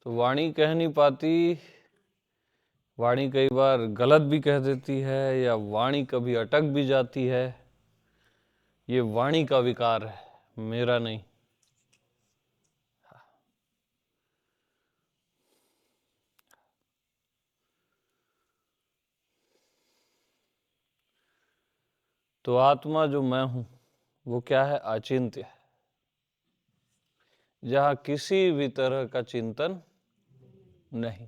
तो वाणी कह नहीं पाती, वाणी कई बार गलत भी कह देती है या वाणी कभी अटक भी जाती है। ये वाणी का विकार है, मेरा नहीं। तो आत्मा जो मैं हूं वो क्या है? अचिंत्य है, जहां किसी भी तरह का चिंतन नहीं।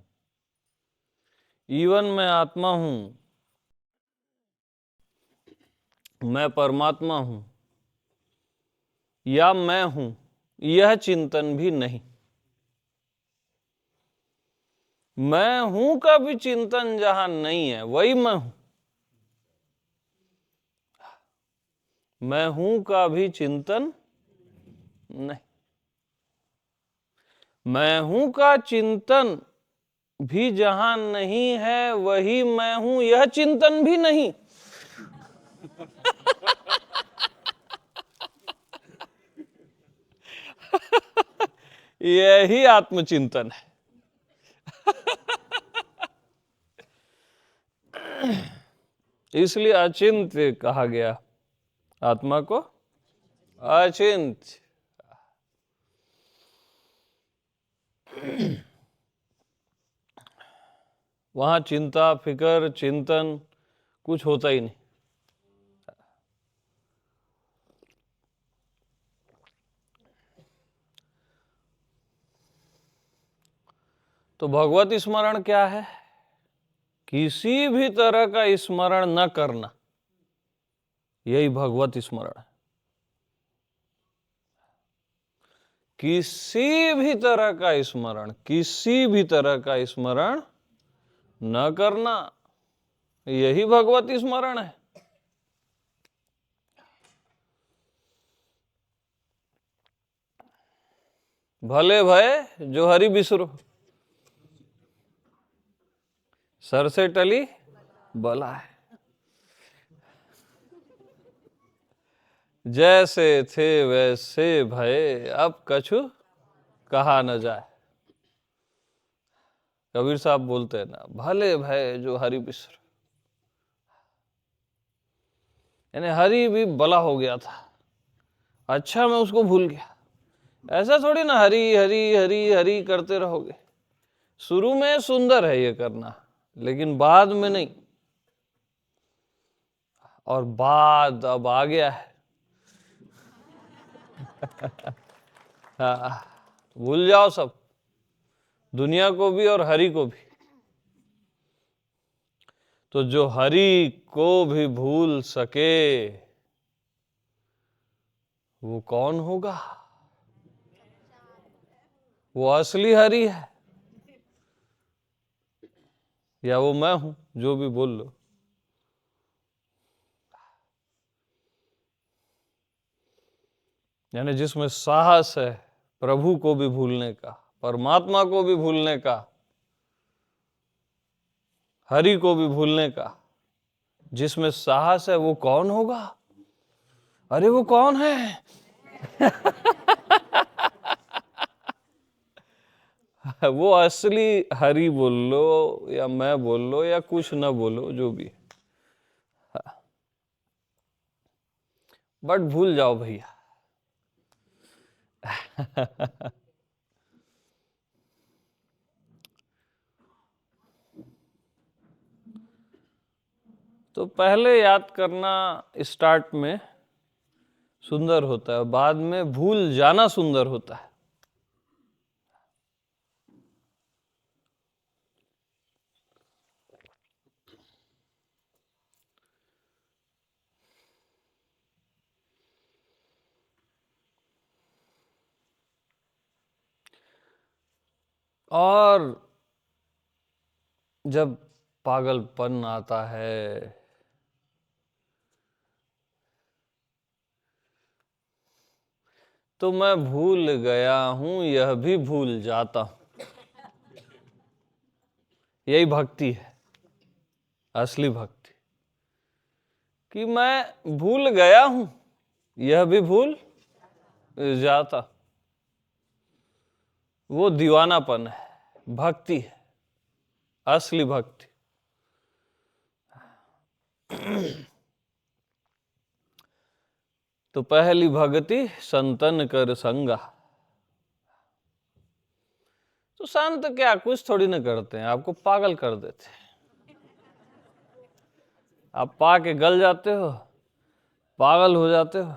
इवन मैं आत्मा हूं, मैं परमात्मा हूं या मैं हूं, यह चिंतन भी नहीं। मैं हूं का भी चिंतन जहां नहीं है, वही मैं हूं। मैं हूं का भी चिंतन नहीं। मैं हूं का चिंतन भी जहां नहीं है, वही मैं हूं, यह चिंतन भी नहीं। यही आत्मचिंतन है। इसलिए अचिंत्य कहा गया आत्मा को, अचिंत्य। वहां चिंता, फिकर, चिंतन कुछ होता ही नहीं। तो भगवत स्मरण क्या है? किसी भी तरह का स्मरण न करना, यही भगवत स्मरण है। किसी भी तरह का स्मरण, किसी भी तरह का स्मरण न करना, यही भगवत स्मरण है। भले भय जो हरि बिसरो, सर से टली बला है। जैसे थे वैसे भय, अब कछु कहा न जाए। कबीर साहब बोलते हैं ना, भले भय जो हरि बिसरो। यानी हरि भी बला हो गया था, अच्छा मैं उसको भूल गया। ऐसा थोड़ी ना हरि हरि हरि हरि करते रहोगे। शुरू में सुंदर है ये करना, लेकिन बाद में नहीं। और बाद अब आ गया है। हाँ, भूल जाओ सब, दुनिया को भी और हरि को भी। तो जो हरि को भी भूल सके वो कौन होगा? वो असली हरि है या वो मैं हूं? जो भी बोल लो। यानी जिसमें साहस है प्रभु को भी भूलने का, परमात्मा को भी भूलने का, हरि को भी भूलने का, जिसमें साहस है, वो कौन होगा? अरे वो कौन है? वो असली हरि बोल लो या मैं बोल लो या कुछ न बोलो, जो भी। बट भूल जाओ भैया। तो पहले याद करना स्टार्ट में सुंदर होता है, बाद में भूल जाना सुंदर होता है। और जब पागलपन आता है, तो मैं भूल गया हूं यह भी भूल जाता हूं। यही भक्ति है, असली भक्ति, कि मैं भूल गया हूं यह भी भूल जाता। वो दीवानापन है। भक्ति है, असली भक्ति। तो पहली भक्ति संतन कर संगा। तो संत क्या कुछ थोड़ी ना करते हैं, आपको पागल कर देते हैं। आप पा के गल जाते हो, पागल हो जाते हो।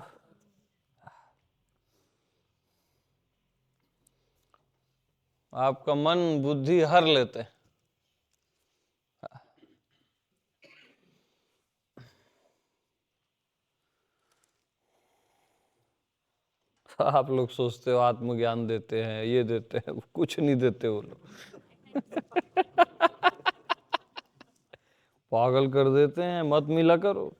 आपका मन बुद्धि हर लेते हैं। आप लोग सोचते हो आत्मज्ञान देते हैं, ये देते हैं, कुछ नहीं देते वो लोग। पागल कर देते हैं, मत मिला करो।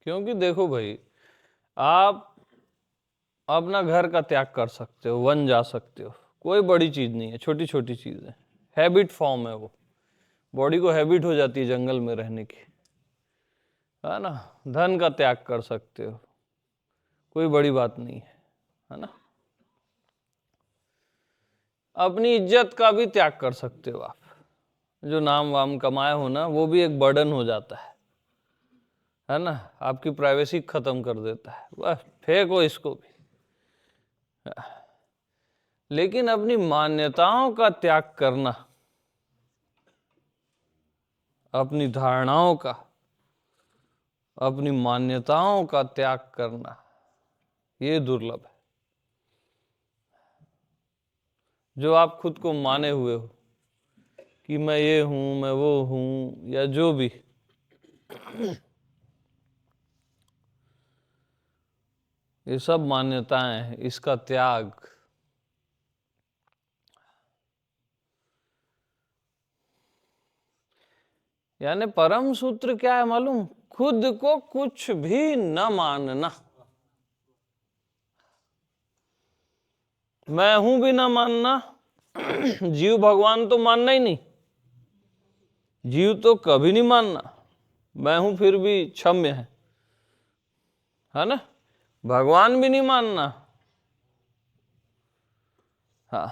क्योंकि देखो भाई, आप अपना घर का त्याग कर सकते हो, वन जा सकते हो, कोई बड़ी चीज नहीं है, छोटी छोटी चीज है, हैबिट फॉर्म है वो। बॉडी को हैबिट हो जाती है जंगल में रहने की, है ना। धन का त्याग कर सकते हो, कोई बड़ी बात नहीं है ना। अपनी इज्जत का भी त्याग कर सकते हो आप, जो नाम वाम कमाए हो ना, वो भी एक बर्डन हो जाता है ना। आपकी प्राइवेसी खत्म कर देता है, बस फेंको इसको भी। लेकिन अपनी मान्यताओं का त्याग करना, अपनी धारणाओं का, अपनी मान्यताओं का त्याग करना, ये दुर्लभ है। जो आप खुद को माने हुए हो कि मैं ये हूं, मैं वो हूं, या जो भी, ये सब मान्यताएं हैं, इसका त्याग। यानी परम सूत्र क्या है मालूम? खुद को कुछ भी न मानना। मैं हूं भी ना मानना। जीव भगवान तो मानना ही नहीं, जीव तो कभी नहीं मानना। मैं हूं फिर भी क्षम्य है ना। भगवान भी नहीं मानना। हाँ,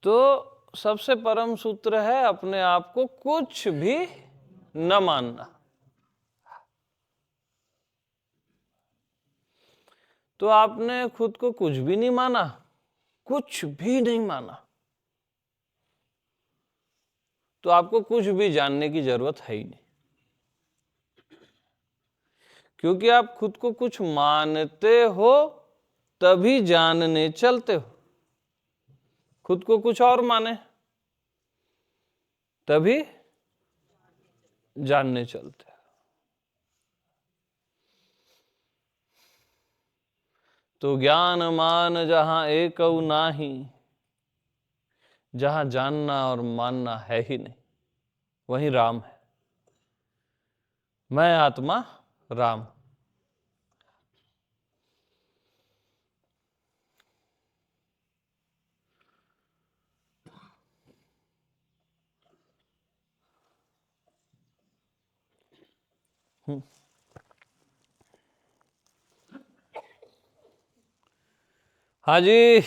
तो सबसे परम सूत्र है अपने आप को कुछ भी न मानना। तो आपने खुद को कुछ भी नहीं माना, कुछ भी नहीं माना, तो आपको कुछ भी जानने की जरूरत है ही नहीं। क्योंकि आप खुद को कुछ मानते हो तभी जानने चलते हो। खुद को कुछ और माने तभी जानने चलते हो। तो ज्ञान मान जहां एक नाही, जहां जानना और मानना है ही नहीं, वहीं राम है। मैं आत्मा राम। हाँ जी।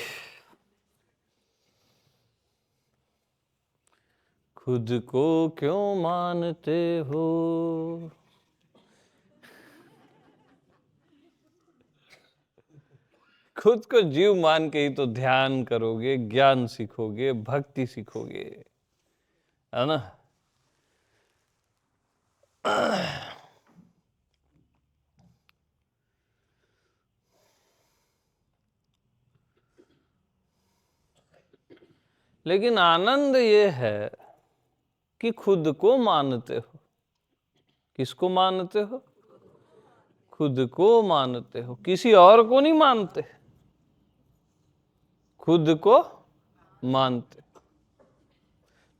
खुद को क्यों मानते हो? खुद को जीव मान के ही तो ध्यान करोगे, ज्ञान सीखोगे, भक्ति सीखोगे, है ना। लेकिन आनंद ये है कि खुद को मानते हो। किसको मानते हो? खुद को मानते हो, किसी और को नहीं मानते, खुद को मानते।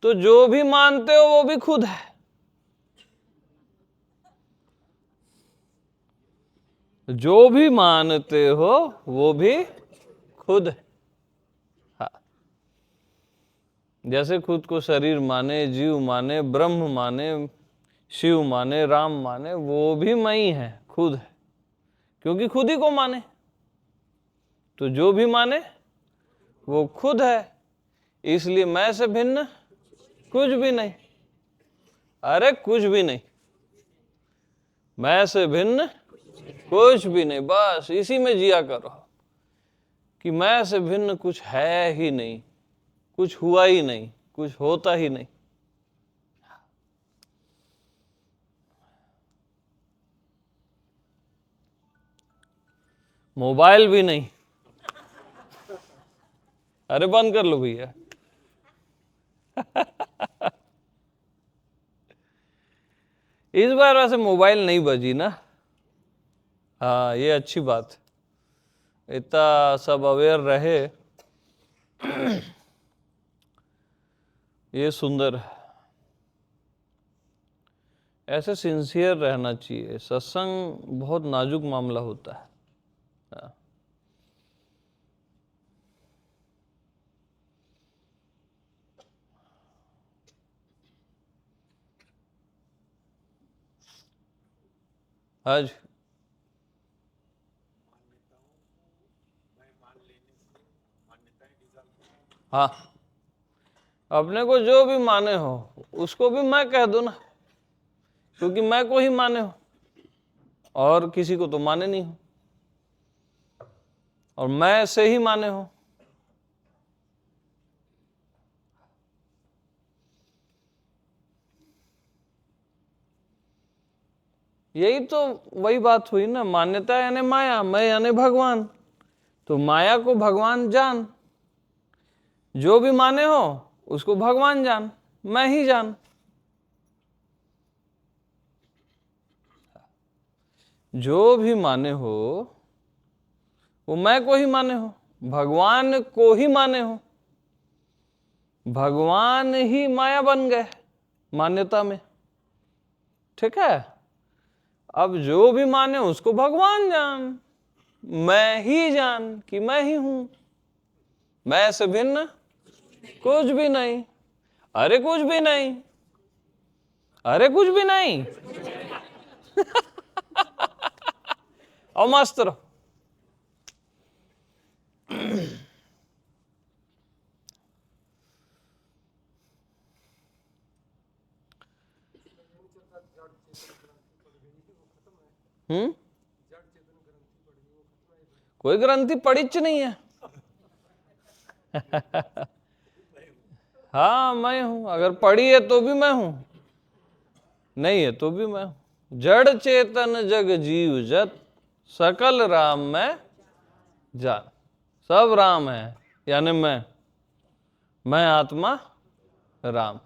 तो जो भी मानते हो वो भी खुद है। जो भी मानते हो वो भी खुद है। जैसे खुद को शरीर माने, जीव माने, ब्रह्म माने, शिव माने, राम माने, वो भी मैं ही है, खुद है, क्योंकि खुद ही को माने। तो जो भी माने वो खुद है, इसलिए मैं से भिन्न कुछ भी नहीं। अरे कुछ भी नहीं, मैं से भिन्न कुछ भी नहीं। बस इसी में जिया करो कि मैं से भिन्न कुछ है ही नहीं, कुछ हुआ ही नहीं, कुछ होता ही नहीं। मोबाइल भी नहीं। अरे बंद कर लो भैया। इस बार वैसे मोबाइल नहीं बजी ना। हाँ, ये अच्छी बात, इतना सब अवेयर रहे, ये सुंदर है। ऐसे सिंसियर रहना चाहिए। सत्संग बहुत नाजुक मामला होता है। हाँ। आज हाँ, अपने को जो भी माने हो उसको भी मैं कह दो ना, क्योंकि मैं को ही माने हो और किसी को तो माने नहीं हो, और मैं से ही माने हो। यही तो वही बात हुई ना, मान्यता यानी माया, मैं यानी भगवान। तो माया को भगवान जान, जो भी माने हो उसको भगवान जान, मैं ही जान। जो भी माने हो वो मैं को ही माने हो, भगवान को ही माने हो। भगवान ही माया बन गए मान्यता में, ठीक है। अब जो भी माने उसको भगवान जान, मैं ही जान कि मैं ही हूं, मैं से भिन्न कुछ भी नहीं। अरे कुछ भी नहीं, अरे कुछ भी नहीं। और मस्त रहो। कोई ग्रंथि पड़िच नहीं है। हाँ, मैं हूं। अगर पड़ी है तो भी मैं हूं, नहीं है तो भी मैं हूं। जड़ चेतन जग जीव जत, सकल राम में जान। सब राम है, यानी मैं आत्मा राम।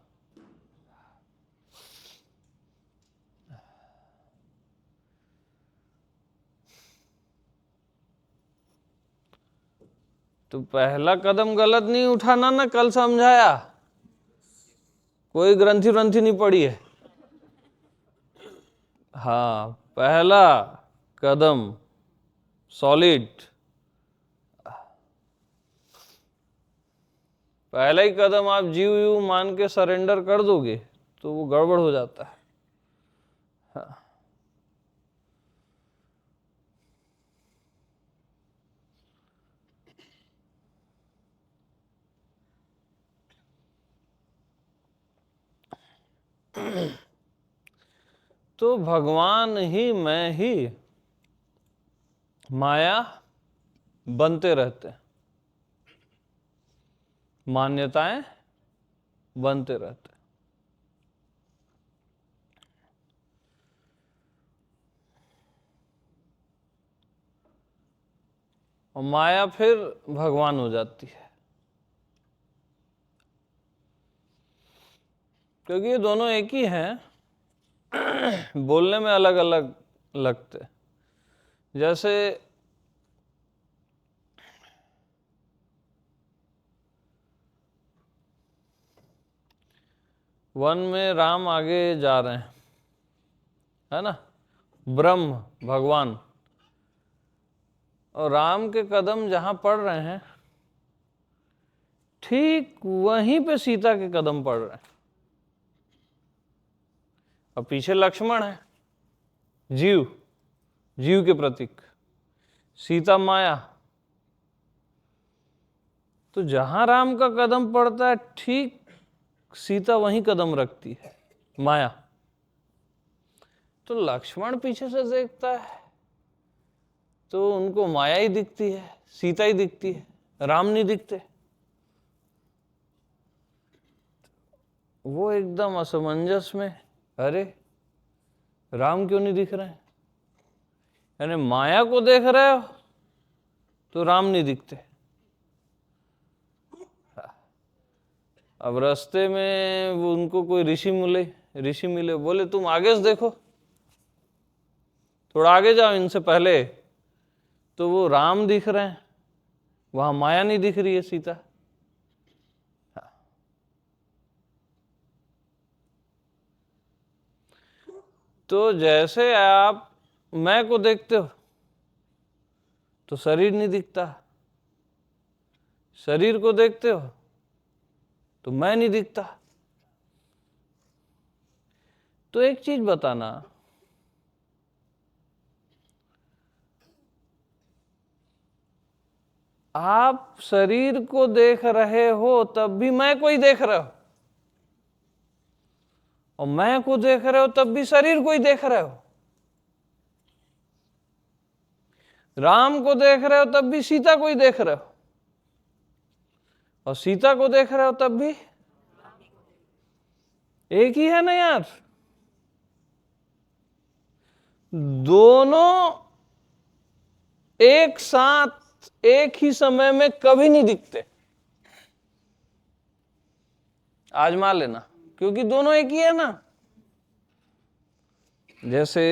तो पहला कदम गलत नहीं उठाना ना, कल समझाया। कोई ग्रंथि व्रंथि नहीं पड़ी है। हाँ, पहला कदम सॉलिड, पहला ही कदम आप जीव यू मान के सरेंडर कर दोगे तो वो गड़बड़ हो जाता है। हाँ। तो भगवान ही मैं ही माया बनते रहते हैं, मान्यताएं बनते रहते हैं। और माया फिर भगवान हो जाती है, क्योंकि ये दोनों एक ही हैं, बोलने में अलग अलग लगते। जैसे वन में राम आगे जा रहे हैं, है ना, ब्रह्म भगवान, और राम के कदम जहां पड़ रहे हैं ठीक वहीं पे सीता के कदम पड़ रहे हैं। अब पीछे लक्ष्मण है, जीव, जीव के प्रतीक, सीता माया। तो जहां राम का कदम पड़ता है ठीक सीता वहीं कदम रखती है, माया। तो लक्ष्मण पीछे से देखता है तो उनको माया ही दिखती है, सीता ही दिखती है, राम नहीं दिखते। वो एकदम असमंजस में, अरे राम क्यों नहीं दिख रहे हैं? यानी माया को देख रहे हो तो राम नहीं दिखते। अब रास्ते में वो उनको कोई ऋषि मिले, बोले तुम आगे से देखो, थोड़ा आगे जाओ इनसे पहले। तो वो राम दिख रहे हैं, वहां माया नहीं दिख रही है, सीता। तो जैसे आप मैं को देखते हो तो शरीर नहीं दिखता, शरीर को देखते हो तो मैं नहीं दिखता। तो एक चीज बताना, आप शरीर को देख रहे हो तब भी मैं को ही देख रहे हो, और मैं को देख रहे हो तब भी शरीर को ही देख रहे हो। राम को देख रहे हो तब भी सीता को ही देख रहे हो, और सीता को देख रहे हो तब भी एक ही है ना यार। दोनों एक साथ एक ही समय में कभी नहीं दिखते, आजमा लेना, क्योंकि दोनों एक ही है ना। जैसे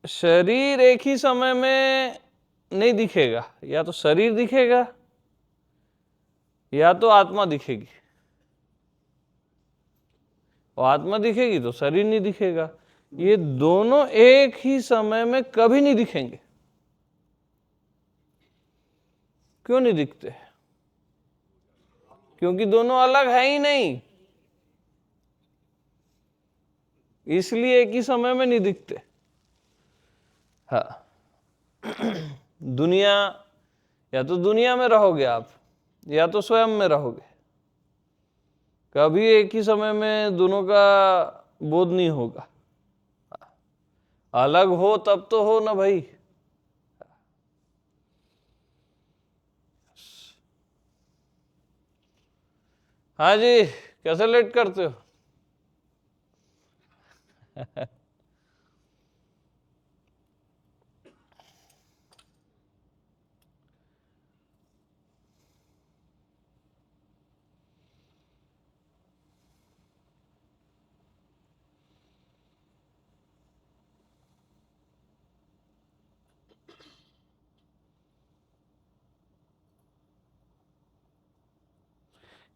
शरीर एक ही समय में नहीं दिखेगा, या तो शरीर दिखेगा या तो आत्मा दिखेगी, और आत्मा दिखेगी तो शरीर नहीं दिखेगा। ये दोनों एक ही समय में कभी नहीं दिखेंगे। क्यों नहीं दिखते? क्योंकि दोनों अलग है ही नहीं, इसलिए एक ही समय में नहीं दिखते। हाँ, दुनिया, या तो दुनिया में रहोगे आप, या तो स्वयं में रहोगे। कभी एक ही समय में दोनों का बोध नहीं होगा। अलग हो तब तो हो ना भाई। हाँ जी, कैसे लेट करते हो?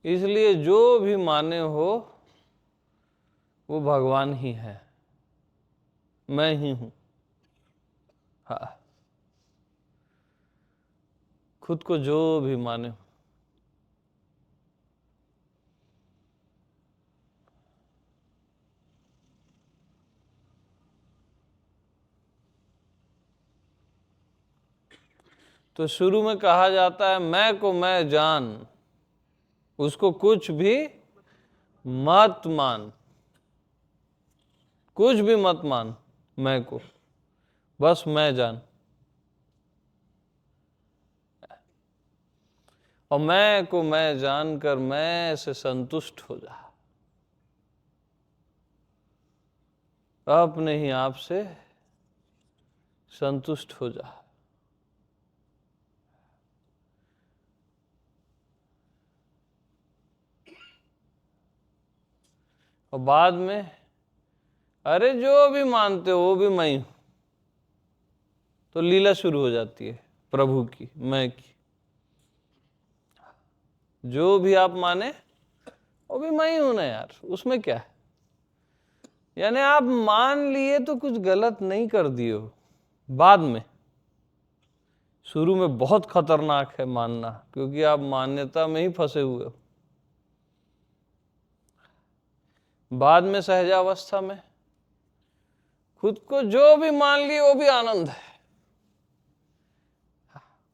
इसलिए जो भी माने हो वो भगवान ही है, मैं ही हूं। हाँ, खुद को जो भी माने हो। तो शुरू में कहा जाता है मैं को मैं जान, उसको कुछ भी मत मान, कुछ भी मत मान मैं को, बस मैं जान। और मैं को मैं जानकर मैं से संतुष्ट हो जा, अपने ही आप से संतुष्ट हो जा। और बाद में अरे जो भी मानते हो वो भी मैं हूं, तो लीला शुरू हो जाती है प्रभु की, मैं की। जो भी आप माने वो भी मैं ही हूं ना यार, उसमें क्या है? यानी आप मान लिए तो कुछ गलत नहीं कर दिए हो बाद में। शुरू में बहुत खतरनाक है मानना, क्योंकि आप मान्यता में ही फंसे हुए हो। बाद में सहजावस्था में खुद को जो भी मान लिए वो भी आनंद है।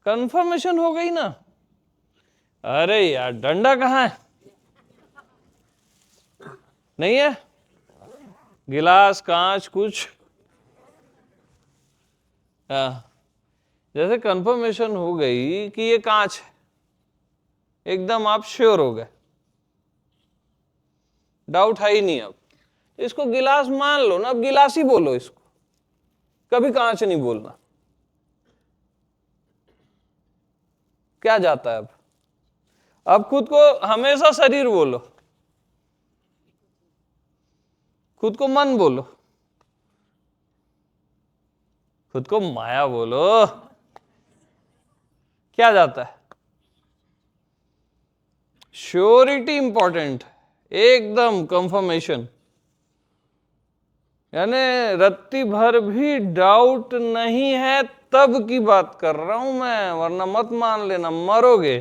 कंफर्मेशन हो गई ना। अरे यार डंडा कहाँ है? नहीं है? गिलास, कांच, कुछ? जैसे कंफर्मेशन हो गई कि ये कांच है, एकदम आप श्योर हो गए, डाउट है ही नहीं। अब इसको गिलास मान लो ना, अब गिलास ही बोलो इसको, कभी कांच नहीं बोलना। क्या जाता है अब खुद को हमेशा शरीर बोलो, खुद को मन बोलो, खुद को माया बोलो। क्या जाता है? श्योरिटी इंपॉर्टेंट, एकदम कंफर्मेशन, यानी रत्ती भर भी डाउट नहीं है, तब की बात कर रहा हूं मैं, वरना मत मान लेना, मरोगे।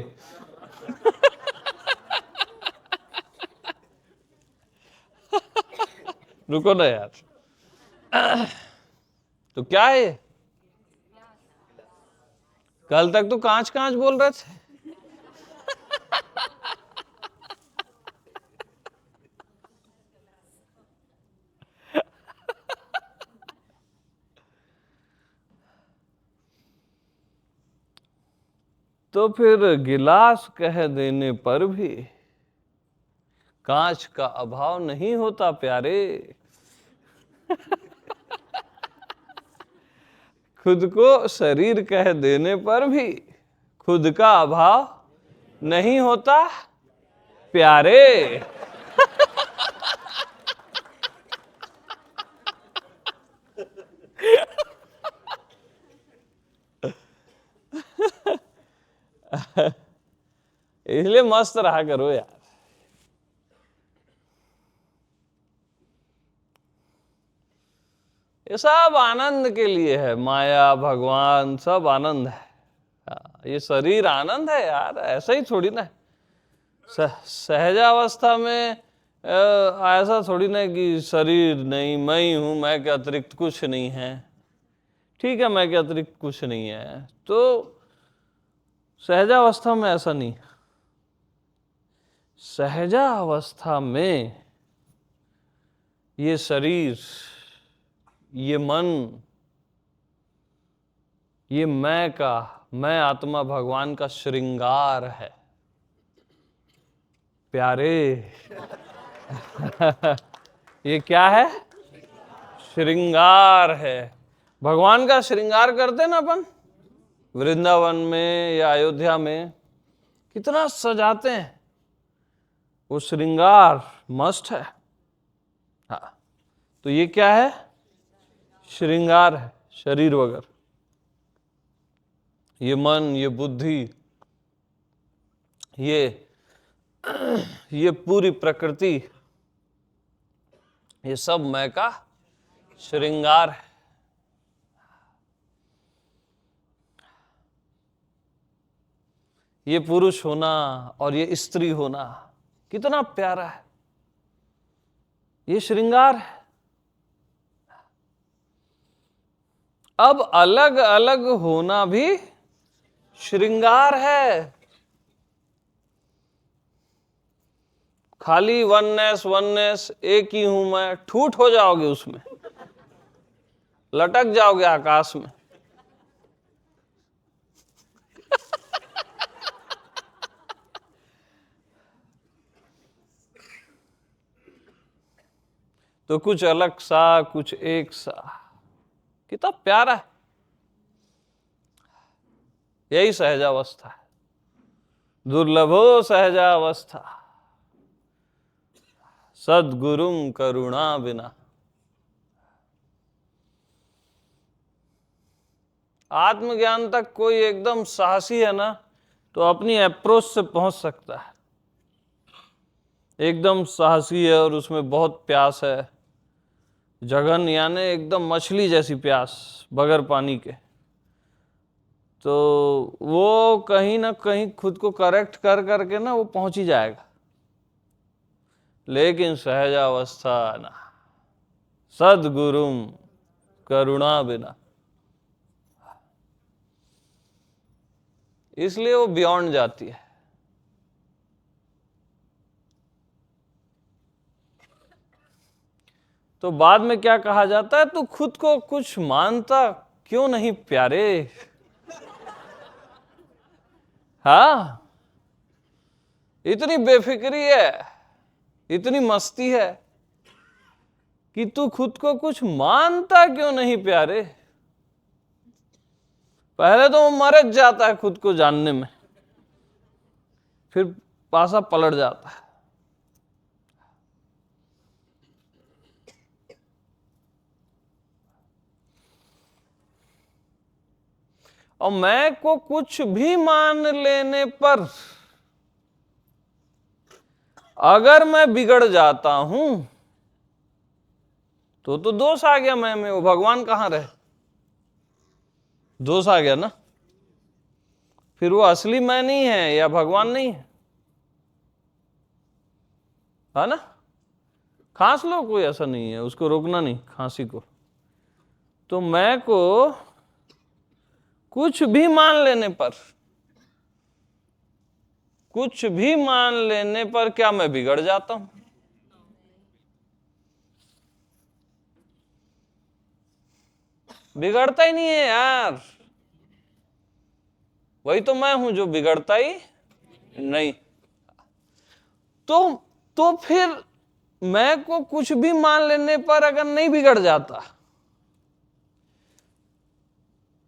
रुको ना यार। तो क्या है? कल तक तो कांच कांच बोल रहे थे। तो फिर गिलास कह देने पर भी कांच का अभाव नहीं होता प्यारे। खुद को शरीर कह देने पर भी खुद का अभाव नहीं होता प्यारे। इसलिए मस्त रहा करो यार। ये सब आनंद के लिए है, माया भगवान सब आनंद है। ये शरीर आनंद है यार, ऐसा ही थोड़ी ना। सहजावस्था में ऐसा थोड़ी ना कि शरीर नहीं, मैं ही हूं, मैं के अतिरिक्त कुछ नहीं है। ठीक है, मैं के अतिरिक्त कुछ नहीं है, तो सहजावस्था में ऐसा नहीं। सहजावस्था में ये शरीर, ये मन, ये मैं आत्मा भगवान का श्रृंगार है प्यारे। ये क्या है? श्रृंगार है। भगवान का श्रृंगार करते ना अपन, वृंदावन में या अयोध्या में कितना सजाते हैं, वो श्रृंगार मस्ट है। हाँ, तो ये क्या है? श्रृंगार है, शरीर वगैरह, ये मन, ये बुद्धि, ये पूरी प्रकृति, ये सब मैं का श्रृंगार है। ये पुरुष होना और ये स्त्री होना कितना प्यारा है, ये श्रृंगार है। अब अलग अलग होना भी श्रृंगार है। खाली वननेस एक ही हूं मैं, ठूठ हो जाओगे उसमें, लटक जाओगे आकाश में। तो कुछ अलग सा, कुछ एक सा, कितना प्यारा है। यही सहजावस्था है, दुर्लभो सहजावस्था सद्गुरुम करुणा बिना। आत्मज्ञान तक कोई एकदम साहसी है ना, तो अपनी अप्रोच से पहुंच सकता है। एकदम साहसी है और उसमें बहुत प्यास है, जघन यानी एकदम मछली जैसी प्यास बगैर पानी के, तो वो कहीं ना कहीं खुद को करेक्ट कर करके ना वो पहुंच ही जाएगा। लेकिन सहजावस्था ना, सद्गुरुम करुणा बिना। इसलिए वो बियॉन्ड जाती है। तो बाद में क्या कहा जाता है, तू खुद को कुछ मानता क्यों नहीं प्यारे। हाँ, इतनी बेफिक्री है, इतनी मस्ती है कि तू खुद को कुछ मानता क्यों नहीं प्यारे। पहले तो वो मर जाता है खुद को जानने में, फिर पासा पलट जाता है। और मैं को कुछ भी मान लेने पर अगर मैं बिगड़ जाता हूं तो दोष आ गया मैं में, वो भगवान कहां रहे, दोष आ गया ना। फिर वो असली मैं नहीं है या भगवान नहीं है ना। खांस लो, कोई ऐसा नहीं है, उसको रोकना नहीं खांसी को। तो मैं को कुछ भी मान लेने पर, कुछ भी मान लेने पर क्या मैं बिगड़ जाता हूं। बिगड़ता ही नहीं है यार, वही तो मैं हूं जो बिगड़ता ही नहीं। तो फिर मैं को कुछ भी मान लेने पर अगर नहीं बिगड़ जाता,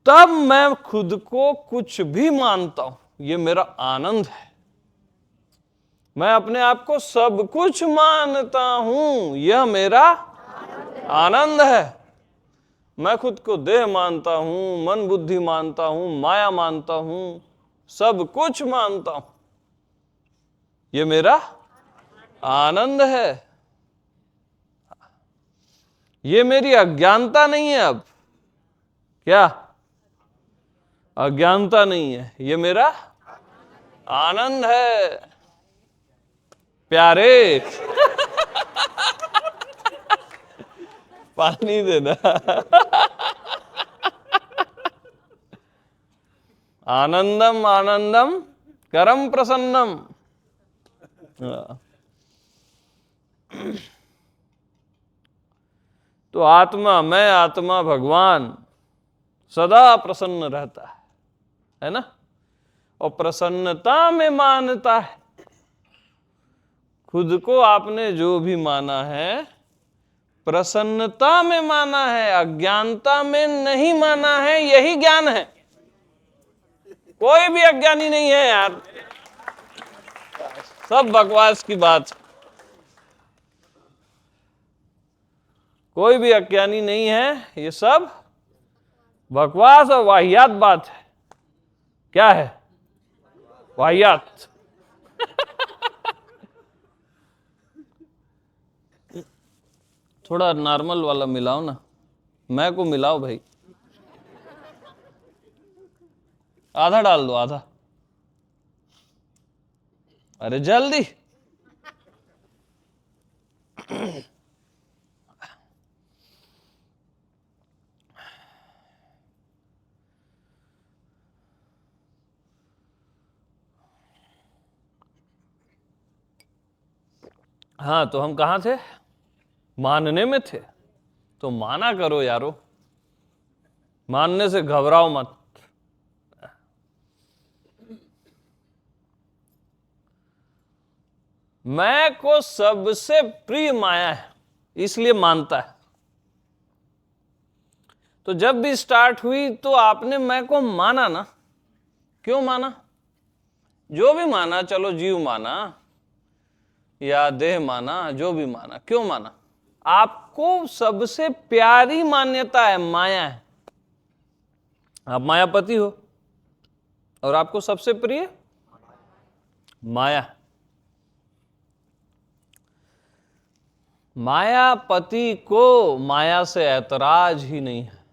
तब मैं खुद को कुछ भी मानता हूं, ये मेरा आनंद है। मैं अपने आप को सब कुछ मानता हूं, यह मेरा आनंद है। मैं खुद को देह मानता हूं, मन बुद्धि मानता हूं, माया मानता हूं, सब कुछ मानता हूं, ये मेरा आनंद है। ये मेरी अज्ञानता नहीं है। अब क्या अज्ञानता नहीं है, ये मेरा आनंद है प्यारे। पानी देना। आनंदम आनंदम करम प्रसन्नम। तो आत्मा, मैं आत्मा भगवान सदा प्रसन्न रहता है ना। और प्रसन्नता में मानता है खुद को। आपने जो भी माना है प्रसन्नता में माना है, अज्ञानता में नहीं माना है, यही ज्ञान है। कोई भी अज्ञानी नहीं है यार, सब बकवास की बात। कोई भी अज्ञानी नहीं है, ये सब बकवास और वाहियात बात है। क्या है? वाहियात। थोड़ा नॉर्मल वाला मिलाओ ना, मैं को मिलाओ भाई। आधा डाल दो, आधा। अरे जल्दी। हाँ, तो हम कहाँ थे? मानने में थे। तो माना करो यारो, मानने से घबराओ मत। मैं को सबसे प्रिय माया है, इसलिए मानता है। तो जब भी स्टार्ट हुई तो आपने मैं को माना ना। क्यों माना? जो भी माना, चलो जीव माना या देह माना, जो भी माना, क्यों माना? आपको सबसे प्यारी मान्यता है, माया है। आप मायापति हो और आपको सबसे प्रिय माया। मायापति को माया से ऐतराज ही नहीं है,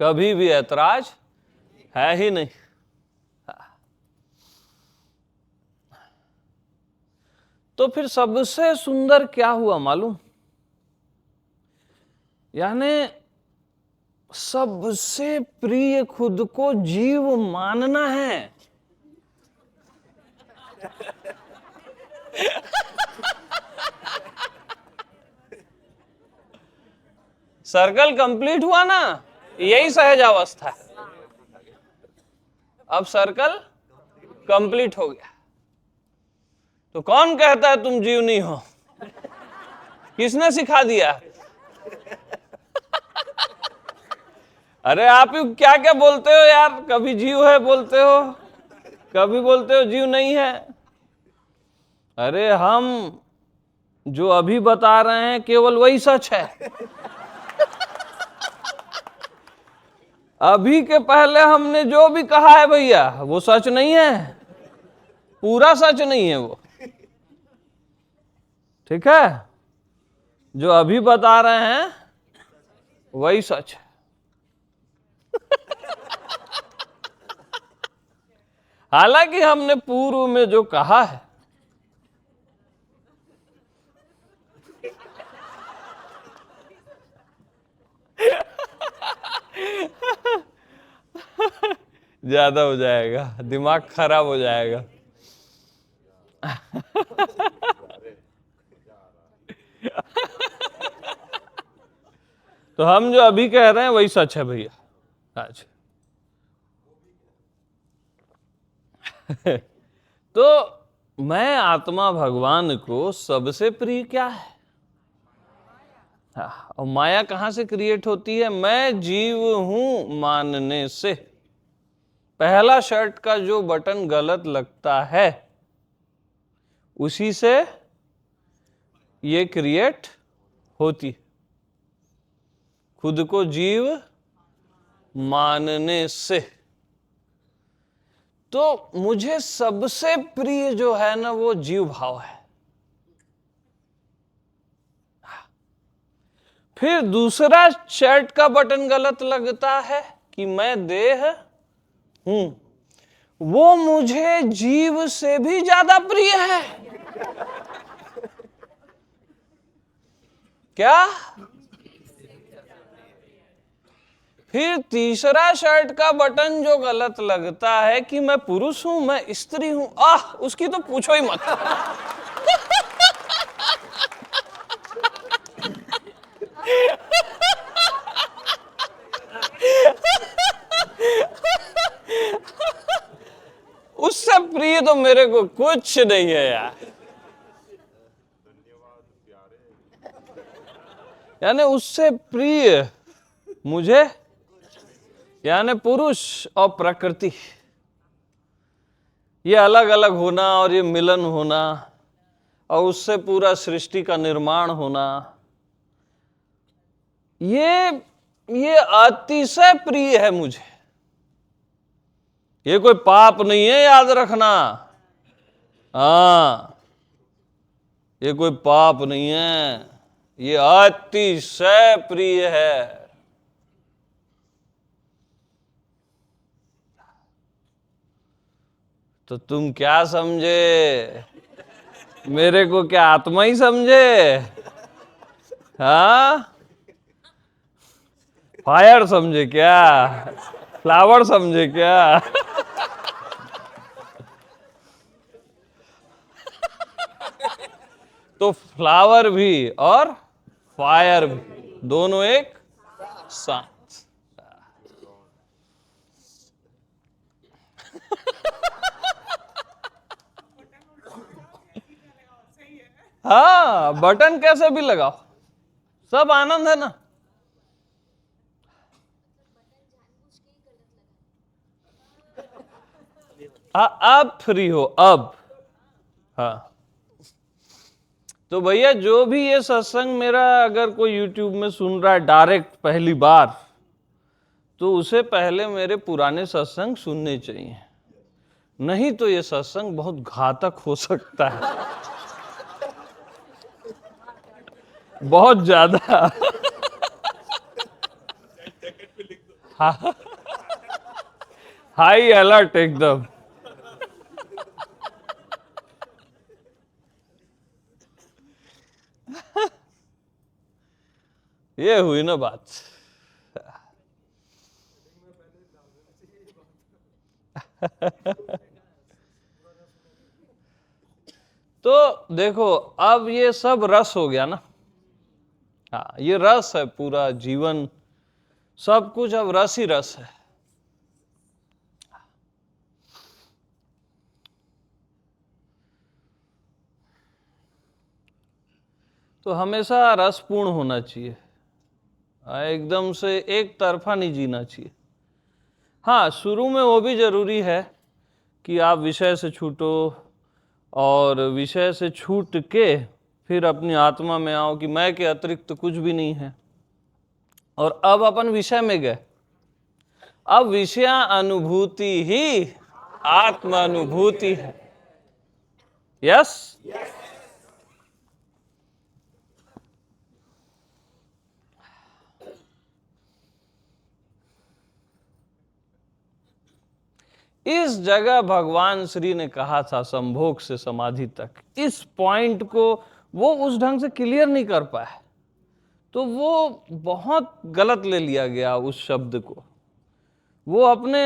कभी भी ऐतराज है ही नहीं। तो फिर सबसे सुंदर क्या हुआ मालूम? यानी सबसे प्रिय खुद को जीव मानना है। सर्कल कंप्लीट हुआ ना, यही सहज अवस्था है। अब सर्कल कंप्लीट हो गया। तो कौन कहता है तुम जीव नहीं हो? किसने सिखा दिया? अरे आप क्या क्या बोलते हो यार, कभी जीव है बोलते हो, कभी बोलते हो जीव नहीं है। अरे हम जो अभी बता रहे हैं केवल वही सच है। अभी के पहले हमने जो भी कहा है भैया वो सच नहीं है, पूरा सच नहीं है वो। ठीक है, जो अभी बता रहे हैं वही सच है। हालांकि हमने पूर्व में जो कहा है ज्यादा हो जाएगा, दिमाग खराब हो जाएगा। तो हम जो अभी कह रहे हैं वही सच है भैया आज। तो मैं आत्मा भगवान को सबसे प्रिय क्या है? और माया कहां से क्रिएट होती है? मैं जीव हूं मानने से। पहला शर्ट का जो बटन गलत लगता है उसी से ये क्रिएट होती, खुद को जीव मानने से। तो मुझे सबसे प्रिय जो है ना वो जीव भाव है। फिर दूसरा शर्ट का बटन गलत लगता है कि मैं देह हूं, वो मुझे जीव से भी ज्यादा प्रिय है। क्या? फिर तीसरा शर्ट का बटन जो गलत लगता है कि मैं पुरुष हूं, मैं स्त्री हूं, उसकी तो पूछो ही मत। उससे प्रिय तो मेरे को कुछ नहीं है यार। यानी उससे प्रिय मुझे, यानी पुरुष और प्रकृति, ये अलग अलग होना और ये मिलन होना और उससे पूरा सृष्टि का निर्माण होना, ये अतिशय प्रिय है मुझे। ये कोई पाप नहीं है, याद रखना। हाँ, ये कोई पाप नहीं है, ये अतिशय प्रिय है। तो तुम क्या समझे? मेरे को क्या आत्मा ही समझे? हाँ, फायर समझे क्या? फ्लावर समझे क्या? तो फ्लावर भी और फायर भी दोनों एक साथ। हाँ, बटन कैसे भी लगाओ, सब आनंद है ना। अब फ्री हो अब। हाँ, तो भैया जो भी ये सत्संग मेरा अगर कोई YouTube में सुन रहा है डायरेक्ट पहली बार, तो उसे पहले मेरे पुराने सत्संग सुनने चाहिए, नहीं तो ये सत्संग बहुत घातक हो सकता है, बहुत ज्यादा। हाई अलर्ट एकदम। ये हुई ना बात। तो देखो अब ये सब रस हो गया ना। हाँ, ये रस है, पूरा जीवन सब कुछ अब रस ही रस है। तो हमेशा रसपूर्ण होना चाहिए, एकदम से एक तरफा नहीं जीना चाहिए। हाँ, शुरू में वो भी जरूरी है कि आप विषय से छूटो, और विषय से छूट के फिर अपनी आत्मा में आओ कि मैं के अतिरिक्त तो कुछ भी नहीं है। और अब अपन विषय में गए, अब विषय अनुभूति ही आत्म अनुभूति है। यस, इस जगह भगवान श्री ने कहा था संभोग से समाधि तक, इस पॉइंट को वो उस ढंग से क्लियर नहीं कर पाए, तो वो बहुत गलत ले लिया गया उस शब्द को। वो अपने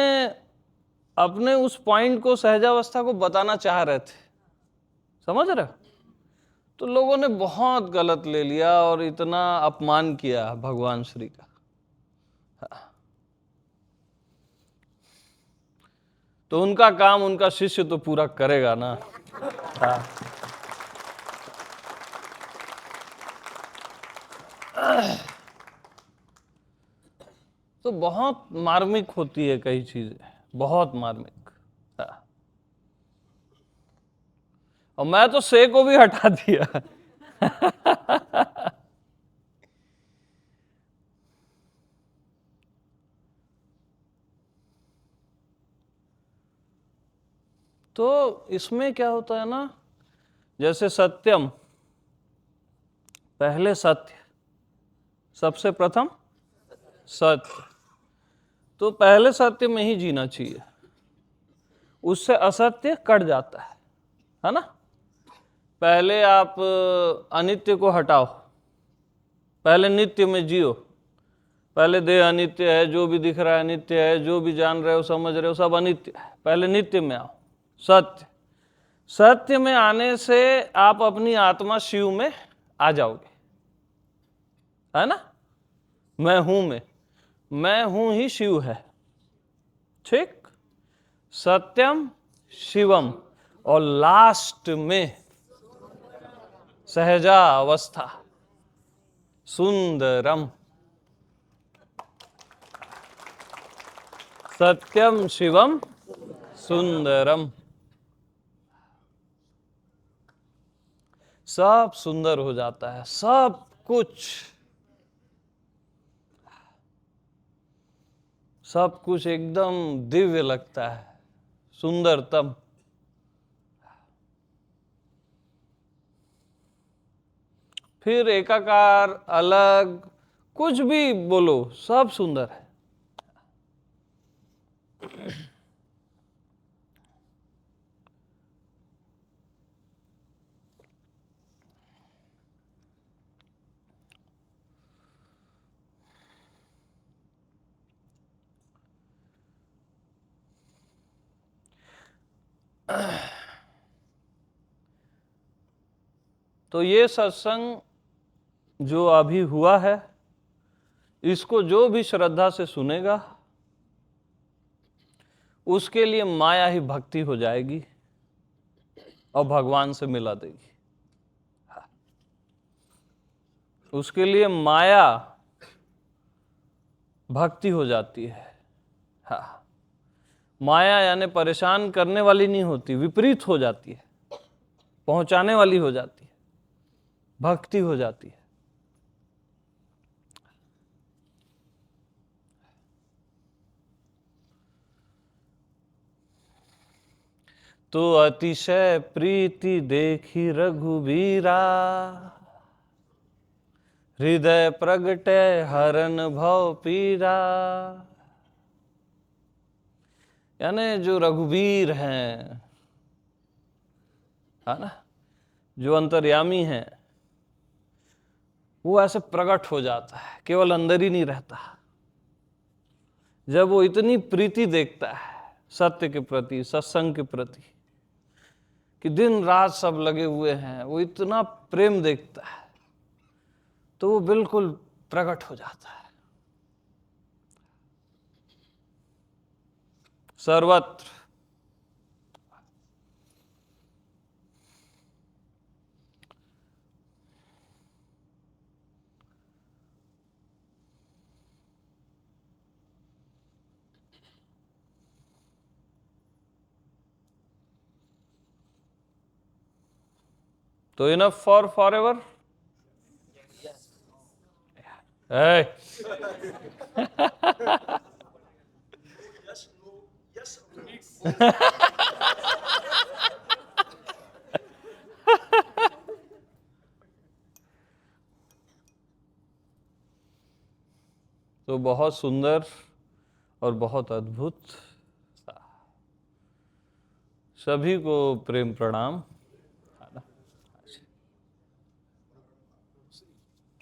अपने उस पॉइंट को, सहजावस्था को बताना चाह रहे थे, समझ रहे हो? तो लोगों ने बहुत गलत ले लिया और इतना अपमान किया भगवान श्री का। तो उनका काम उनका शिष्य तो पूरा करेगा ना। हाँ। तो बहुत मार्मिक होती है कई चीजें, बहुत मार्मिक। हाँ। और मैं तो से को भी हटा दिया। तो इसमें क्या होता है ना, जैसे सत्यम, पहले सत्य, सबसे प्रथम सत्य, तो पहले सत्य में ही जीना चाहिए, उससे असत्य कट जाता है ना। पहले आप अनित्य को हटाओ, पहले नित्य में जियो। पहले देह अनित्य है, जो भी दिख रहा है अनित्य है, जो भी जान रहे हो समझ रहे हो सब अनित्य है, पहले नित्य में आओ, सत्य। सत्य में आने से आप अपनी आत्मा शिव में आ जाओगे, है ना। मैं हूं में, मैं हूं ही शिव है, ठीक। सत्यम शिवम, और लास्ट में सहजा अवस्था सुंदरम। सत्यम शिवम सुंदरम, सब सुंदर हो जाता है, सब कुछ, सब कुछ एकदम दिव्य लगता है, सुंदरतम। फिर एकाकार, अलग, कुछ भी बोलो, सब सुंदर है। तो ये सत्संग जो अभी हुआ है, इसको जो भी श्रद्धा से सुनेगा उसके लिए माया ही भक्ति हो जाएगी और भगवान से मिला देगी। उसके लिए माया भक्ति हो जाती है। हाँ, माया यानी परेशान करने वाली नहीं होती, विपरीत हो जाती है, पहुंचाने वाली हो जाती है, भक्ति हो जाती है। तो अतिशय प्रीति देखी रघुबीरा, हृदय प्रगटे हरन भव पीरा। यानी जो रघुवीर हैं, है ना, जो अंतर्यामी हैं, वो ऐसे प्रकट हो जाता है, केवल अंदर ही नहीं रहता। जब वो इतनी प्रीति देखता है सत्य के प्रति, सत्संग के प्रति, कि दिन रात सब लगे हुए हैं, वो इतना प्रेम देखता है, तो वो बिल्कुल प्रकट हो जाता है सर्वत्र। तो इनफ फॉर एवर। तो बहुत सुंदर और बहुत अद्भुत, सभी को प्रेम प्रणाम।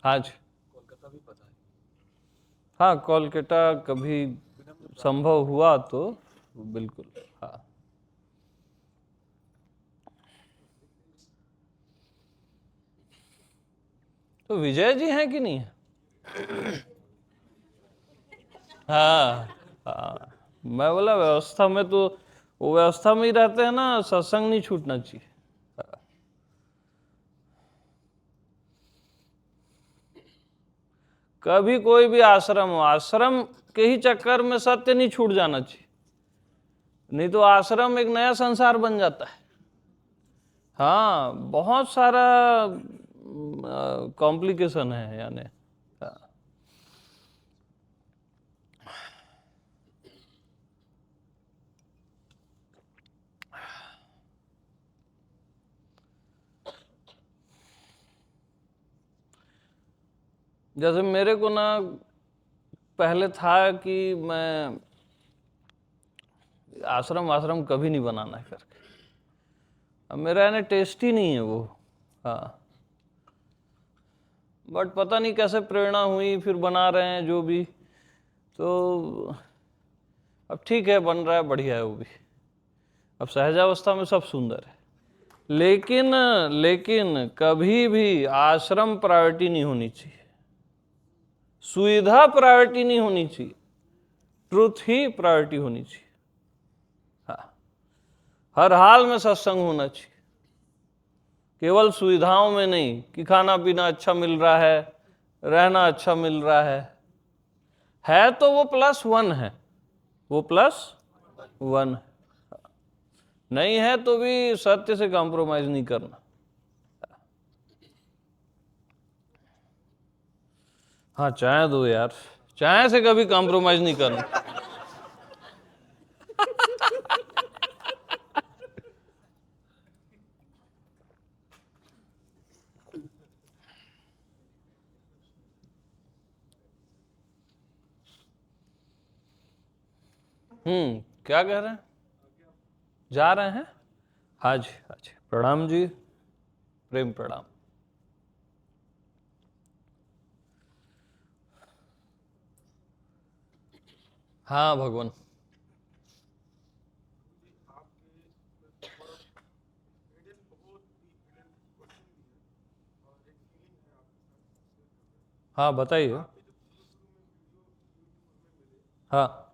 आज हाँ, कोलकाता कभी संभव हुआ तो बिल्कुल। हाँ, तो विजय जी हैं कि नहीं है? हाँ हाँ, मैं बोला व्यवस्था में तो वो व्यवस्था में ही रहते हैं ना, सत्संग नहीं छूटना चाहिए। कभी कोई भी आश्रम हो, आश्रम के ही चक्कर में सत्य नहीं छूट जाना चाहिए, नहीं तो आश्रम एक नया संसार बन जाता है। हाँ, बहुत सारा कॉम्प्लिकेशन है यानी। हाँ। जैसे मेरे को ना पहले था कि मैं आश्रम कभी नहीं बनाना है करके, अब मेरा यानी टेस्ट ही नहीं है वो। हाँ, बट पता नहीं कैसे प्रेरणा हुई, फिर बना रहे हैं जो भी, तो अब ठीक है, बन रहा है, बढ़िया है वो भी। अब सहजावस्था में सब सुंदर है, लेकिन लेकिन कभी भी आश्रम प्रायोरिटी नहीं होनी चाहिए, सुविधा प्रायोरिटी नहीं होनी चाहिए, ट्रुथ ही प्रायोरिटी होनी चाहिए। हाँ, हर हाल में सत्संग होना चाहिए, केवल सुविधाओं में नहीं कि खाना पीना अच्छा मिल रहा है, रहना अच्छा मिल रहा है तो वो +1 है, वो +1 है। नहीं है तो भी सत्य से कॉम्प्रोमाइज नहीं करना। हाँ, चाय दो यार, चाय से कभी कॉम्प्रोमाइज नहीं करना। क्या कह रहे हैं? जा रहे हैं? हाँ जी, हाँ जी, प्रणाम जी, प्रेम प्रणाम। हाँ भगवान। हाँ बताइए। हाँ।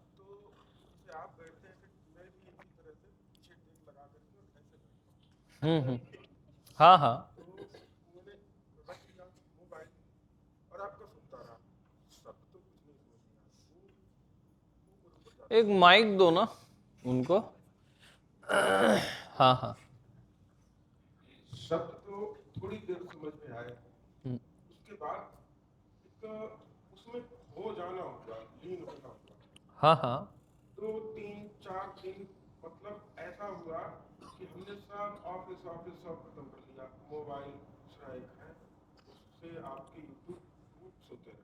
हम्म। हाँ हाँ। एक माइक दो ना उनको। हाँ हाँ। शब्द तो थोड़ी देर समझ में आए, उसके बाद एक उसमें हो जाना होगा, लीन होना होगा। हाँ हाँ। 2 3 4 दिन मतलब ऐसा हुआ कि हमने सब ऑफिस सब खत्म कर लिया, मोबाइल दूसरा एक है, उससे आपके यूट्यूब सोते रहे।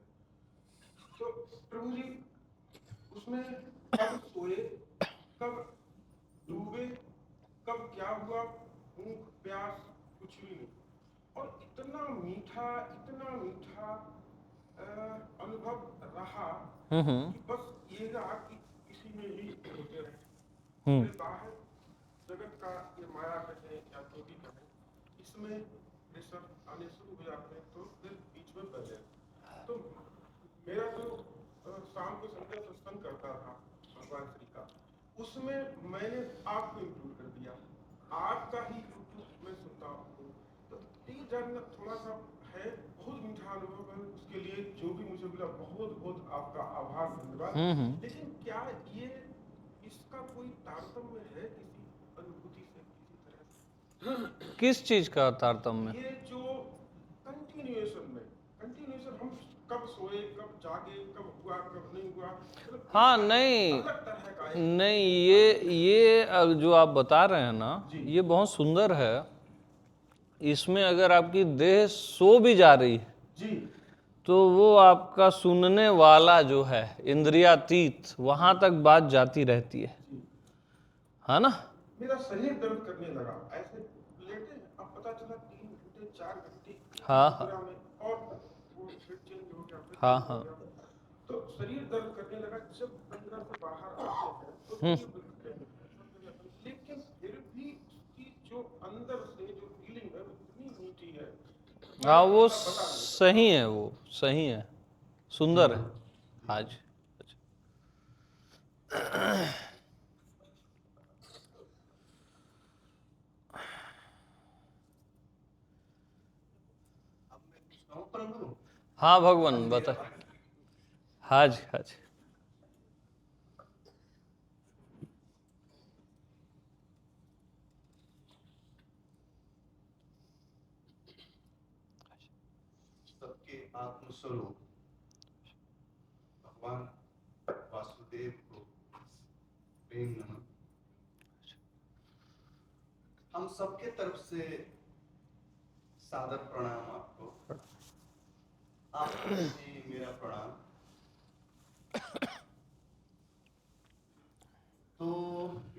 तो प्रभु जी उसमें कब सोए, कब डूबे, कब क्या हुआ, भूख प्यास कुछ भी नहीं, और इतना मीठा अनुभव रहा हम्म, कि बस ये रहा कि इसी में ही होते रहे। हम्म, फिर बाहर जगत का ये माया कहें या जो भी कहें, इसमें प्रेशर आने शुरू हो जाते हैं, तो फिर बीच में बह गए। तो मेरा जो शाम को संध्या सत्संग करता था भगवान श्री का, उसमें मैंने आपको इंक्लूड कर दिया, आपका ही यूट्यूब में सुनता हूँ। तो ये जानना थोड़ा सा है, बहुत मीठा अनुभव है। उसके लिए जो भी मुझे मिला, बहुत बहुत आपका आभार, धन्यवाद। हम्म। लेकिन क्या ये इसका कोई तारतम्य है किसी अनुभूति से, किसी तरह से? किस चीज का तारतम्य? ये जो कंटिन्यूएशन हम कब सोए, कब जागे, कब हुआ, कब नहीं हुआ, मतलब हाँ, इसका नहीं अलग तरह का नहीं, ये जो आप बता रहे हैं ना, जी। ये बहुत सुंदर है। इसमें अगर आपकी देह सो भी जा रही है जी तो वो आपका सुनने वाला जो है इंद्रियातीत, वहां तक बात जाती रहती जी। है ना? मेरा शरीर दर्द करने लगा, ऐसे लेटे, अब पता चला 3 घंटे 4 घंटे हाँ, निद्रा हाँ, में, और वो फिर चेंज हो गया, फिर हाँ, चेंज हो हाँ, गया। तो शरीर दर्द करने लगा। जब अंदर से बाहर आते हैं तो शरीर दर्द करते हैं, लेकिन फिर भी उसकी जो अंदर से जो फीलिंग है वो इतनी मीठी है, हाँ, मैं वो इसका बता नहीं सकता। सही है, वो सही है, सुंदर है आज। अब मैं पूछता हूँ प्रभु, हाँ आज भगवान मेरा बता। बात। हाँ जी, हाँ जी। सबके आत्मस्वरूप भगवान वासुदेव को प्रेम नमन। हम सबके तरफ से सादर प्रणाम आपको, आपको भी मेरा प्रणाम। तो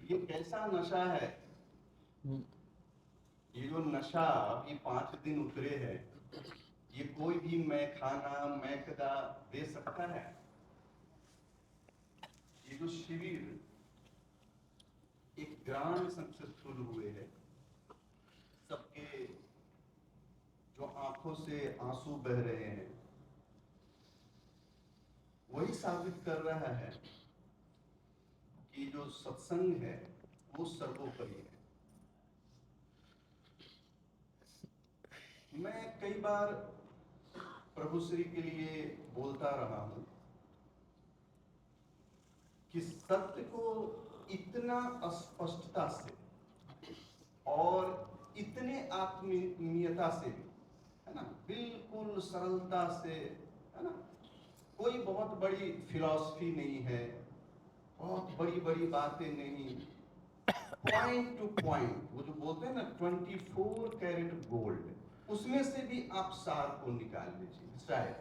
ये कैसा नशा है, ये जो नशा अभी 5 दिन उतरे है, ये कोई भी मैं खाना मैं कदा दे सकता है? ये जो शिविर एक ग्रांड सक्सेसफुल हुए हैं, सबके जो आंखों से आंसू बह रहे हैं, वही साबित कर रहा है कि जो सत्संग है वो सर्वोपरि है। मैं कई बार प्रभु श्री के लिए बोलता रहा हूं कि सत्य को इतना स्पष्टता से और इतने आत्मीयता से, है ना, बिल्कुल सरलता से, है ना, कोई बहुत बड़ी फिलॉसफी नहीं है, बहुत बड़ी बड़ी बातें नहीं, पॉइंट टू पॉइंट, वो जो बोलते हैं ना 24 कैरेट गोल्ड, उसमें से भी आप सार को निकाल लीजिए शायद,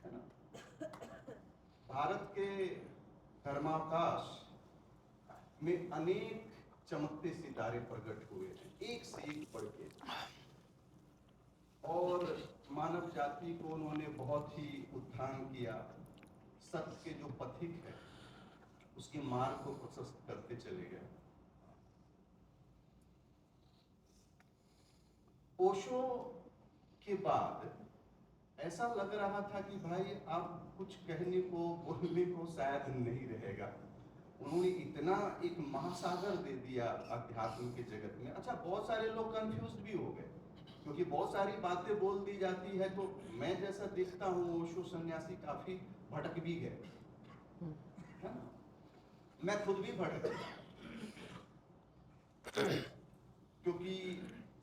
है ना। भारत के धर्मावकाश में अनेक चमकते सितारे प्रकट हुए हैं, एक से एक बढ़ के, और मानव जाति को उन्होंने बहुत ही उत्थान किया। सत्य के जो पथिक है उसके मार्ग को प्रशस्त करते चले गए। ओशो के बाद ऐसा लग रहा था कि भाई अब कुछ कहने को बोलने को शायद नहीं रहेगा। उन्होंने इतना एक महासागर दे दिया अध्यात्म के जगत में। अच्छा, बहुत सारे लोग कंफ्यूज भी हो गए क्योंकि बहुत सारी बातें बोल दी जाती है, तो मैं जैसा देखता हूँ ओशो सन्यासी काफी भटक भी गए, है ना। मैं खुद भी भटक गया क्योंकि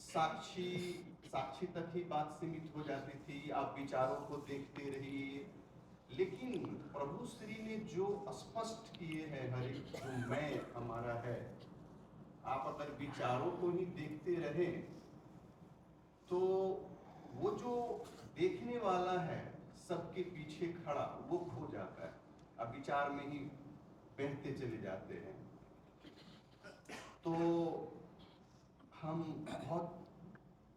साक्षी तक ही बात सीमित हो जाती थी, आप विचारों को देखते रहिए। लेकिन प्रभु श्री ने जो स्पष्ट किए हैं, हर एक जो मैं हमारा है, आप अगर विचारों को ही देखते रहे तो वो जो देखने वाला है सबके पीछे खड़ा, वो खो जाता है, अब विचार में ही बहते चले जाते हैं। तो हम बहुत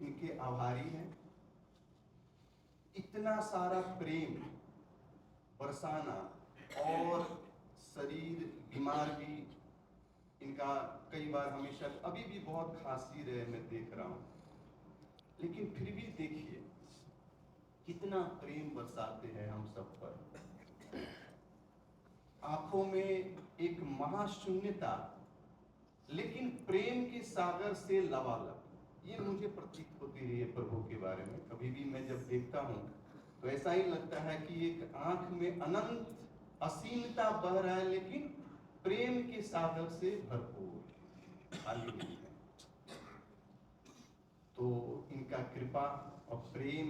इनके आभारी हैं इतना सारा प्रेम बरसाना, और शरीर बीमार भी इनका कई बार, हमेशा अभी भी बहुत खांसी रहे, मैं देख रहा हूँ, लेकिन फिर भी देखिए कितना प्रेम बरसाते हैं हम सब पर। आंखों में एक महाशून्यता, लेकिन प्रेम के सागर से लबालब, ये मुझे प्रतीत होती रही है प्रभु के बारे में। कभी भी मैं जब देखता हूँ तो ऐसा ही लगता है कि एक आंख में अनंत असीमता बह रहा है, लेकिन प्रेम के सागर से भरपूर, खाली नहीं है। तो इनका कृपा और प्रेम,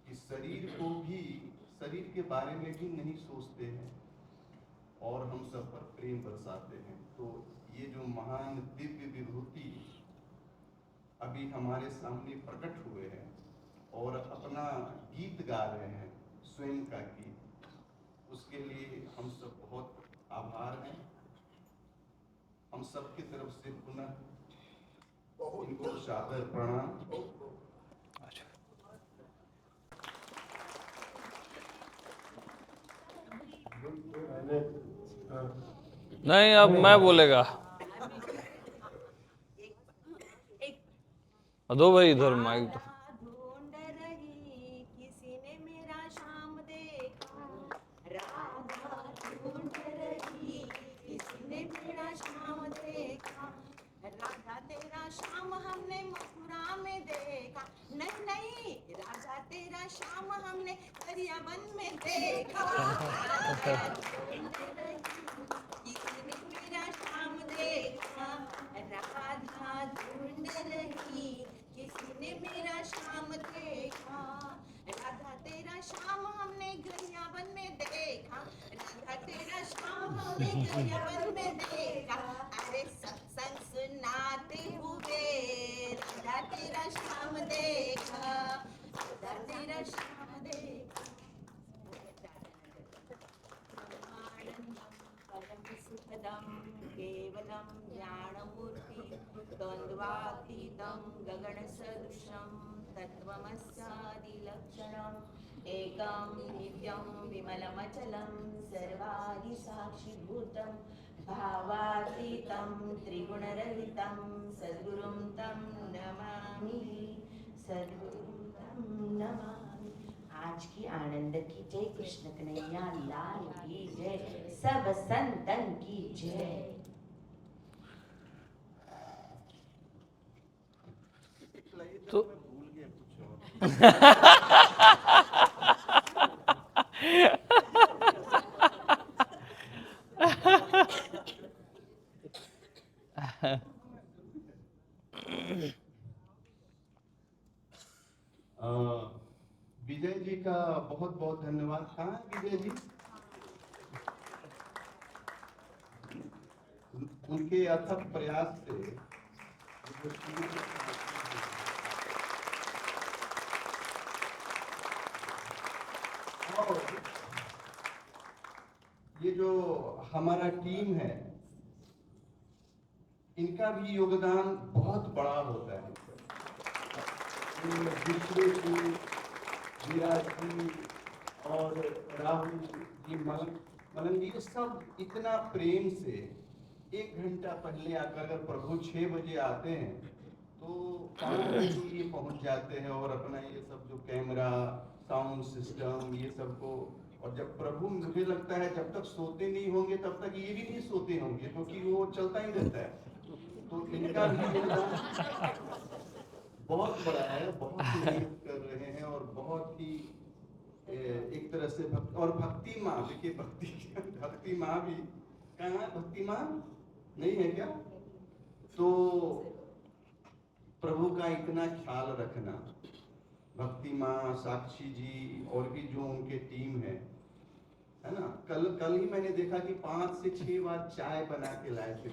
इस शरीर को भी, शरीर के बारे में भी नहीं सोचते हैं और हम सब पर प्रेम बरसाते हैं। तो ये जो महान दिव्य विभूति अभी हमारे सामने प्रकट हुए हैं और अपना गीत गा रहे हैं, स्वयं का गीत, उसके लिए हम सब बहुत आभार हैं। हम सब की तरफ से पुनः इनको सादर प्रणाम। नहीं, अब मैं बोलेगा। दो भाई इधर माइक दो। ढूंढ रही किसी ने मेरा शाम देखा, राधा ढूंढ रही किसी ने मेरा शाम देखा, राधा तेरा शाम हमने मथुरा में देखा, नहीं नहीं राजा तेरा शाम हमने दरियाबन में देखा, किसी ने मेरा शाम देखा, राधा ढूंढ रही किसी ने मेरा शाम देखा, राधा तेरा शाम हमने गरियाबन में देखा, राधा तेरा शाम हमने गरियाबन में देखा, अरे सत्संग सुनाते हुए राधा तेरा शाम देखा, राधा तेरा शाम देखा। परम सुखदम केवलम ज्ञानमूर्ति द्वन्द्वातीतं गगनसदृशं तत्त्वमस्यादिलक्षणम् एकं नित्यं विमलमचलं सर्वादिसाक्षिभूतं भावातीतं त्रिगुणरहितं सद्गुरुं तं नमामि, सद्गुरुं तं नमामि। आज की आनंद की जय, कृष्ण कन्हैया लाल की जय, सब संतन की जय। तो भूल गया कुछ और। विजय जी का बहुत बहुत धन्यवाद। कहाँ है विजय जी? उनके अथक प्रयास से जो शुरू से और ये जो हमारा टीम है, इनका भी योगदान बहुत बड़ा होता है। विश्वेश जी, विराज जी और राहुल जी, मलन जी, ये सब इतना प्रेम से 1 घंटा पहले आकर, अगर प्रभु 6 बजे आते हैं तो 5 बजे ये पहुंच जाते हैं और अपना ये सब जो कैमरा, साउंड सिस्टम, ये सब को, और जब प्रभु, मुझे लगता है जब तक सोते नहीं होंगे तब तक ये भी नहीं सोते होंगे, क्योंकि वो चलता ही रहता है। तो इनका भी योगदान बहुत बड़ा है, बहुत मेहनत कर रहे हैं और बहुत ही एक तरह से और भक्ति माँ, देखिए भक्ति माँ भी, कहाँ है भक्ति माँ? नहीं है क्या? तो प्रभु का इतना ख्याल रखना, भक्ति माँ, साक्षी जी और भी जो उनके टीम है ना। कल ही मैंने देखा कि 5 से 6 बार चाय बना के लाए थे।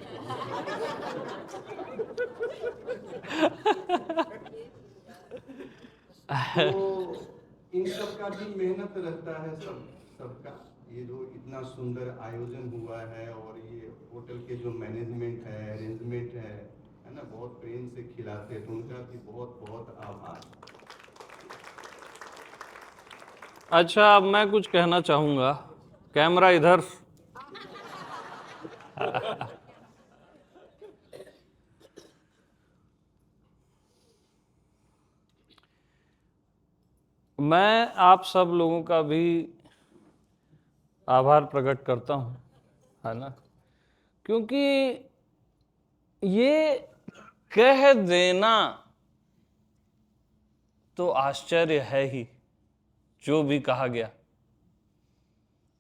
तो इन सब का भी मेहनत रहता है, सबका। ये जो इतना सुंदर आयोजन हुआ है और ये होटल के जो मैनेजमेंट है, अरेंजमेंट है ना, बहुत प्रेम से खिलाते हैं, तो उनका भी बहुत बहुत आभार। अच्छा, अब मैं कुछ कहना चाहूंगा। कैमरा इधर। मैं आप सब लोगों का भी आभार प्रकट करता हूं, है ना, क्योंकि ये कह देना तो आश्चर्य है ही, जो भी कहा गया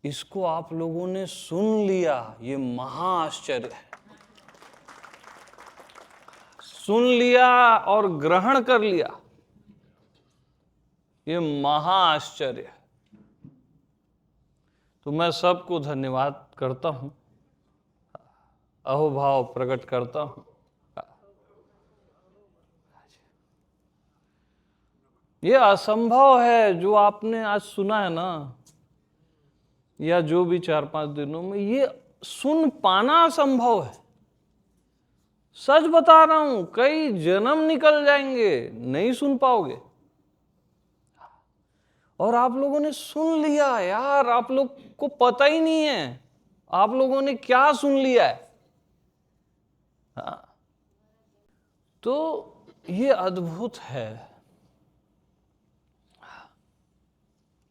इसको आप लोगों ने सुन लिया, ये महा आश्चर्य है। सुन लिया और ग्रहण कर लिया, ये महा आश्चर्य है। तो मैं सबको धन्यवाद करता हूं, अहोभाव प्रकट करता हूं। ये असंभव है जो आपने आज सुना है ना, या जो भी 4-5 दिनों में, ये सुन पाना असंभव है। सच बता रहा हूं, कई जन्म निकल जाएंगे, नहीं सुन पाओगे। और आप लोगों ने सुन लिया यार, आप लोग को पता ही नहीं है आप लोगों ने क्या सुन लिया है। हाँ, तो ये अद्भुत है,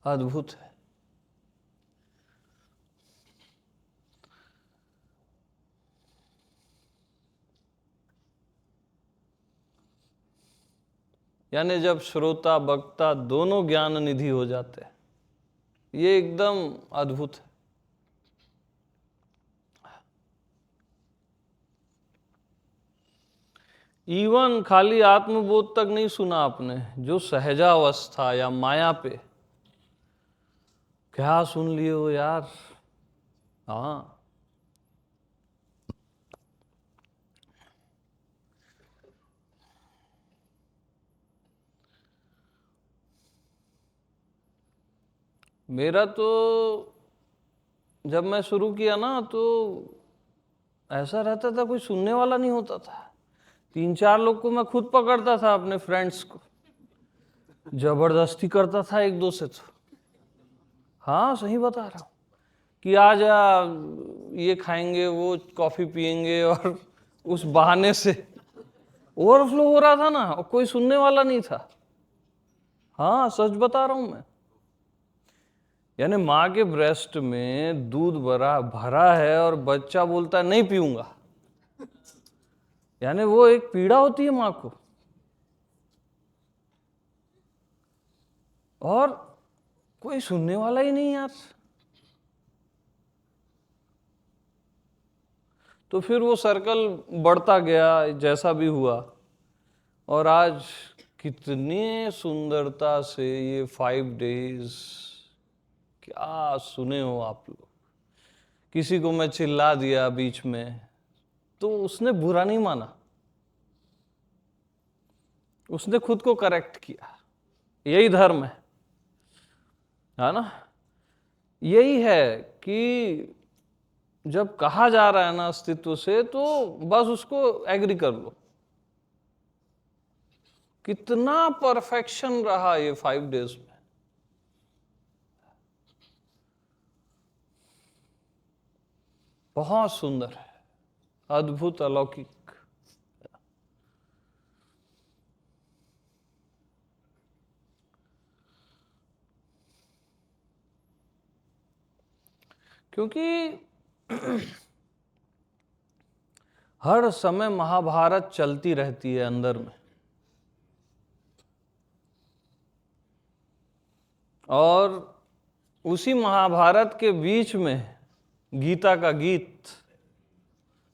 अद्भुत है। यानी जब श्रोता वक्ता दोनों ज्ञान निधि हो जाते हैं, ये एकदम अद्भुत है। इवन खाली आत्मबोध तक नहीं सुना आपने, जो सहजावस्था या माया पे क्या सुन लिए हो यार। हाँ, मेरा तो जब मैं शुरू किया ना, तो ऐसा रहता था कोई सुनने वाला नहीं होता था। 3-4 लोग को मैं खुद पकड़ता था, अपने फ्रेंड्स को जबरदस्ती करता था 1-2 से। तो हाँ, सही बता रहा हूँ कि आज ये खाएंगे, वो कॉफी पिएंगे, और उस बहाने से ओवरफ्लो हो रहा था ना, और कोई सुनने वाला नहीं था। हाँ, सच बता रहा हूं मैं। यानी माँ के ब्रेस्ट में दूध भरा है और बच्चा बोलता है नहीं पीऊंगा, यानी वो एक पीड़ा होती है माँ को। और कोई सुनने वाला ही नहीं यार। तो फिर वो सर्कल बढ़ता गया, जैसा भी हुआ, और आज कितने सुंदरता से ये 5 डेज, क्या सुने हो आप लोग। किसी को मैं चिल्ला दिया बीच में तो उसने बुरा नहीं माना, उसने खुद को करेक्ट किया। यही धर्म है ना। यही है कि जब कहा जा रहा है ना अस्तित्व से, तो बस उसको एग्री कर लो। कितना परफेक्शन रहा ये 5 डेज में। बहुत सुंदर है, अद्भुत, अलौकिक। क्योंकि हर समय महाभारत चलती रहती है अंदर में, और उसी महाभारत के बीच में गीता का गीत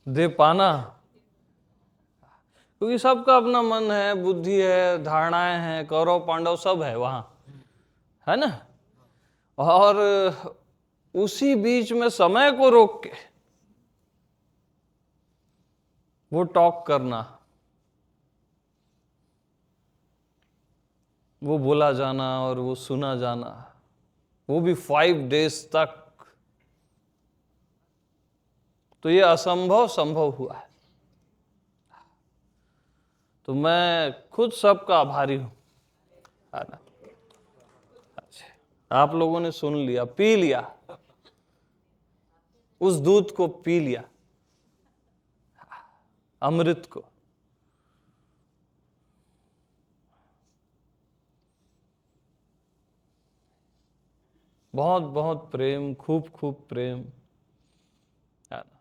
दे पाना, क्योंकि सबका अपना मन है, बुद्धि है, धारणाएं हैं, कौरव पांडव सब है वहां, है ना। और उसी बीच में समय को रोक के वो टॉक करना, वो बोला जाना और वो सुना जाना, वो भी 5 डेज तक, तो ये असंभव संभव हुआ है। तो मैं खुद सबका आभारी हूं, है ना। आप लोगों ने सुन लिया, पी लिया, उस दूध को पी लिया, अमृत को। बहुत बहुत प्रेम, खूब खूब प्रेम, है ना।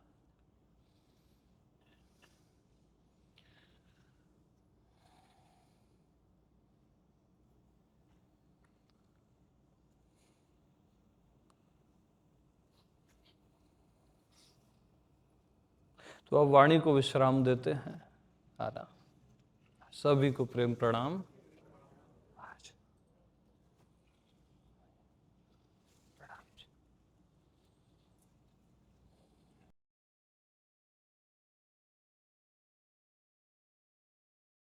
तो अब वाणी को विश्राम देते हैं, है ना। सभी को प्रेम प्रणाम।